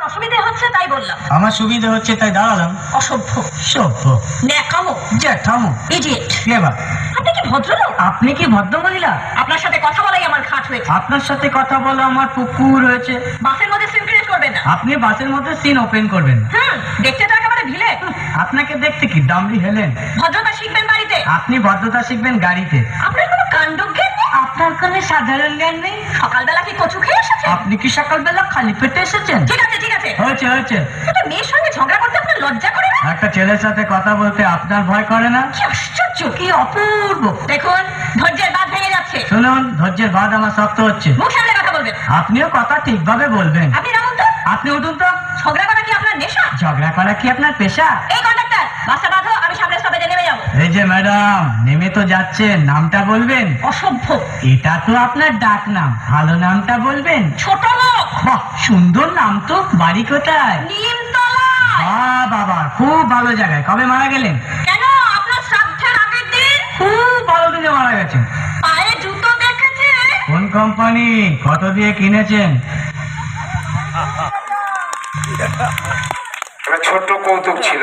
অসুবিধে হচ্ছে তাই বললাম। আমার সুবিধা হচ্ছে তাই দাঁড়ালাম। অসভ্য, সভ্য, ন্যাকামো, জ্যাঠামো, ইডিয়েট। ক্লেভার। আপনি কি ভদ্রলোক? আপনি কি ভদ্র মহিলা? আপনার সাথে কথা বলাই আমার ঘাট হয়েছে। আপনার সাথে কথা বলা আমার পুকুর হয়েছে। বাসের মধ্যে সিন ক্রিয়েট করবেন না। আপনি বাসের মধ্যে সিন ওপেন করবেন। দেখতে তো একেবারে ভিলে। আপনাকে দেখতে কি দামড়ি হেলেন? ভদ্রতা শিখবেন বাড়িতে। আপনি ভদ্রতা শিখবেন গাড়িতে। আপনার কোনো কাণ্ডজ্ঞান নেই। আপনার কোনো সাধারণ জ্ঞান নেই। সকালবেলা কি কচু খেয়ে এসেছেন? আপনি কি সকালবেলা খালি পেটে এসেছেন? ঠিক আছে ঠিক আছে, হয়েছে হয়েছে। একটা মেয়ের সঙ্গে ঝগড়া করতে আপনার লজ্জা করে না? একটা ছেলের সাথে কথা বলতে আপনার ভয় করে না? কি আশ্চর্য, কি অপূর্ব। দেখুন ধৈর্যের বাঁধ ভেঙে যাচ্ছে। শুনুন, ধৈর্যের বাঁধ আমার শক্ত হচ্ছে। মুখ সামলে কথা বলবেন। আপনিও কথা ঠিকভাবে বলবেন। আপনি নামুন তো। আপনি উঠুন তো। ঝগড়া করা কি আপনার নেশা? ঝগড়া করা কি আপনার পেশা? এই কন্ডাক্টর, বাসটা বাঁধো, আমি সামনের স্টপেজে নেমে যাবো। এই যে ম্যাডাম, নেমে তো যাচ্ছেন, নামটা বলবেন? অসভ্য, এটা তো আপনার ডাক নাম, ভালো নামটা বলবেন। ছোট লোক। বাহ, সুন্দর নাম তো। বাড়ি কোথায়? নিমতলায়। বাবা, খুব ভালো জায়গায়। কবে মারা গেলেন? কেন, আপনার শ্রাদ্ধের আগের দিন। খুব ভালো দিনে মারা গেছেন। পায়ে জুতো দেখেছে? কোন কোম্পানি? কত দিয়ে কিনেছেন? একটা ছোট্ট কৌতুক ছিল।